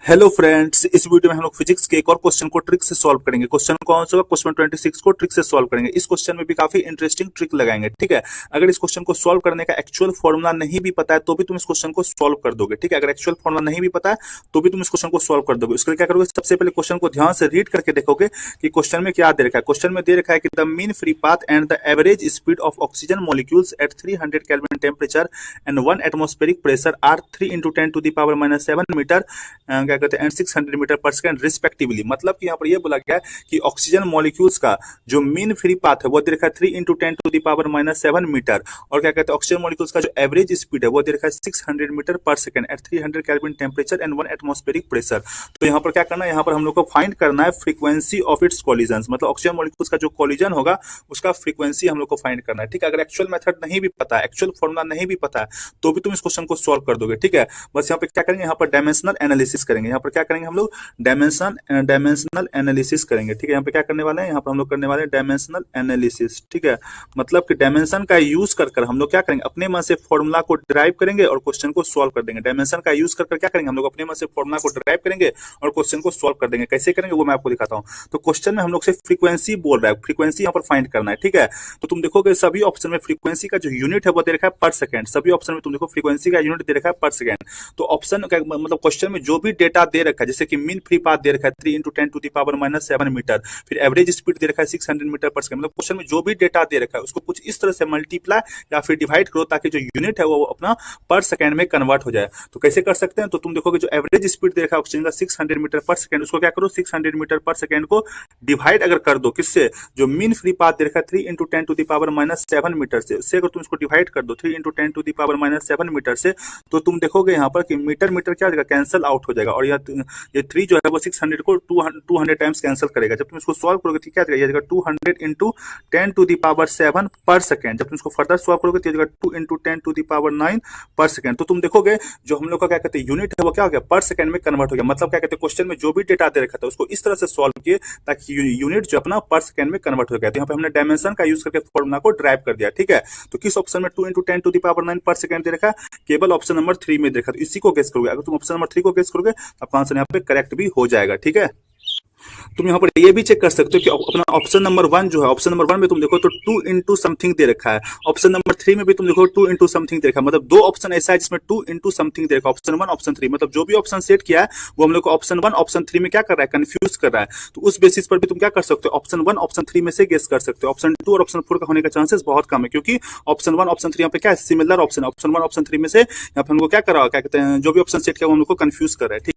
Hello friends, इस video में हम लोग फिजिक्स के एक और क्वेश्चन को ट्रिक से सॉल्व करेंगे। क्वेश्चन कौन सा होगा? क्वेश्चन 26 को ट्रिक से सॉल्व करेंगे। इस क्वेश्चन में भी काफी इंटरेस्टिंग ट्रिक लगाएंगे। ठीक है, अगर इस क्वेश्चन को सॉल्व करने का एक्चुअल फॉर्मूला नहीं भी पता है तो भी तुम इस क्वेश्चन को सॉल्व कर दोगे। ठीक है, अगर एक्चुअल फॉर्मूला नहीं भी पता है तो भी तुम इस क्वेश्चन को सॉल्व कर दोगे। इसके लिए क्या करोगे? सबसे पहले क्वेश्चन को ध्यान से रीड करके देखोगे कि क्वेश्चन में क्या दे रखा है। क्वेश्चन में दे रखा है कि the mean free path and the average speed of oxygen molecules at 300 kelvin temperature and 1 atmospheric pressure are 3 × 10⁻⁷ metre क्या कहते हैं 600 मीटर पर सेकंड रिस्पेक्टिवली। मतलब कि यहाँ पर यह बोला गया है कि ऑक्सीजन मॉलिक्यूल्स का जो मीन फ्री पाथ है वो दे रखा है 3 × 10⁻⁷ मीटर, और क्या कहते हैं ऑक्सीजन मॉलिक्यूल्स का जो एवरेज स्पीड है वो दे रखा है 600 मीटर पर second at 300 kelvin temperature and 1 atmospheric pressure. तो यहाँ पर क्या करना है? यहाँ पर हम लोग को फाइंड करना है फ्रीक्वेंसी ऑफ इट्स कॉलिजन, मतलब ऑक्सीजन मॉलिक्यूल्स का जो कॉलिजन होगा उसका फ्रीक्वेंसी हम लोग को फाइंड करना है। ठीक है, अगर एक्चुअल मेथड नहीं भी पता है, एक्चुअल फॉर्मूला नहीं भी पता है तो भी तुम इस क्वेश्चन को सॉल्व कर दोगे। ठीक है, बस यहाँ पे क्या करेंगे? यहाँ पर डायमेंशनल एनालिसिस करेंगे। यहाँ पर क्या करेंगे हम लोग? डायमेंशनल एनालिसिस करेंगे। ठीक है, यहाँ पे क्या करने वाले हैं? यहाँ पर हम लोग करने वाले हैं डायमेंशनल एनालिसिस। ठीक है, मतलब कि डायमेंशन का यूज कर हम लोग क्या करेंगे? अपने मन से फॉर्मूला को डिराइव करेंगे और क्वेश्चन को सॉल्व कर देंगे। डायमेंशन का यूज कर क्या करेंगे? हम लोग अपने मन से फॉर्मूला को डिराइव करेंगे और क्वेश्चन को सॉल्व कर देंगे। कैसे करेंगे वो मैं आपको दिखाता हूँ। तो क्वेश्चन में हम लोग से फ्रीक्वेंसी बोल रहा है, फ्रीक्वेंसी यहाँ पर फाइंड करना है। ठीक है, तो तुम देखोगे सभी ऑप्शन में फ्रीक्वेंसी का जो यूनिट है वो दे रखा है पर सेकंड। सभी ऑप्शन में तुम देखो फ्रीक्वेंसी का यूनिट दे रखा है पर सेकंड। तो ऑप्शन का मतलब क्वेश्चन में जो भी डेटा दे रखा है, जैसे कि मीन फ्री पाथ दे रखा है 3 × 10⁻⁷ मीटर, फिर एवरेज स्पीड दे रखा है 600 मीटर पर सेकंड, मतलब क्वेश्चन में जो भी डेटा दे रखा है उसको कुछ इस तरह से मल्टीप्लाई या फिर डिवाइड करो ताकि जो यूनिट है वो अपना पर सेकंड में कन्वर्ट हो जाए। तो कैसे कर सकते हैं? तो तुम देखोगे जो एवरेज स्पीड दे रखा है ऑक्सीजन का 600 मीटर पर सेकंड, उसको क्या करो? 600 मीटर पर सेकंड को डिवाइड अगर कर दो किससे? जो मीन फ्री पाथ दे रखा है 3 × 10⁻⁷ मीटर से, उससे अगर तुम इसको डिवाइड कर दो 3 × 10⁻⁷ मीटर से, तो तुम देखोगे यहाँ पर कि मीटर मीटर क्या हो जाएगा? कैंसिल आउट हो जाएगा, और ये 3 जो है वो 600 को 200 टाइम्स कैंसिल करेगा। जब तुम इसको सॉल्व करोगे तो क्या आ जाएगा? 200 × 10⁻⁷ पर सेकंड। जब तुम इसको फर्दर सॉल्व करोगे तो 2 × 10⁹ पर सेकंड। तो तुम देखोगे जो हम लोग का क्या कहते हैं यूनिट है वो क्या हो गया? पर सेकंड में कन्वर्ट हो गया। मतलब क्या कहते हैं क्वेश्चन में जो भी डेटा दे रखा था उसको इस तरह से सॉल्व किए ताकि यूनिट जो अपना पर सेकंड में कन्वर्ट हो गया। तो यहाँ पे हमने डायमेंशन का यूज करके फॉर्मूला को ड्राइव कर दिया। ठीक है, तो किस ऑप्शन में 2 × 10⁹ पर सेकंड दे रखा? केवल ऑप्शन नंबर 3 में देखा। तो इसी को गेस करोगे। अगर तुम ऑप्शन नंबर 3 को गेस करोगे तो आपका आंसर यहाँ पे करेक्ट भी हो जाएगा। ठीक है, तुम यहाँ पर ये भी चेक कर सकते हो कि अपना ऑप्शन नंबर 1 जो है, ऑप्शन नंबर 1 में तुम देखो तो 2 × समथिंग दे रखा है। ऑप्शन नंबर 3 में भी तुम देखो 2 × समथिंग दे रखा है। मतलब दो ऑप्शन ऐसा है जिसमें 2 × समथिंग दे रखा है, ऑप्शन 1 ऑप्शन 3। मतलब जो भी ऑप्शन सेट किया है वो हम लोग को ऑप्शन 1 ऑप्शन 3 में क्या कर रहा है? कंफ्यूज कर रहा है। तो उस बेसिस पर भी तुम क्या कर सकते हो? ऑप्शन 1 ऑप्शन 3 में से गेस कर सकते हो। ऑप्शन 2 और ऑप्शन 4 का होने का चांसेस बहुत कम है, क्योंकि ऑप्शन 1 ऑप्शन 3 यहाँ पे क्या है? Similar option. ऑप्शन 1 ऑप्शन 3 में से यहाँ पे हमको क्या कर रहा है? क्या कहते हैं जो भी ऑप्शन सेट किया वो हम लोग को कंफ्यूज कर रहा है।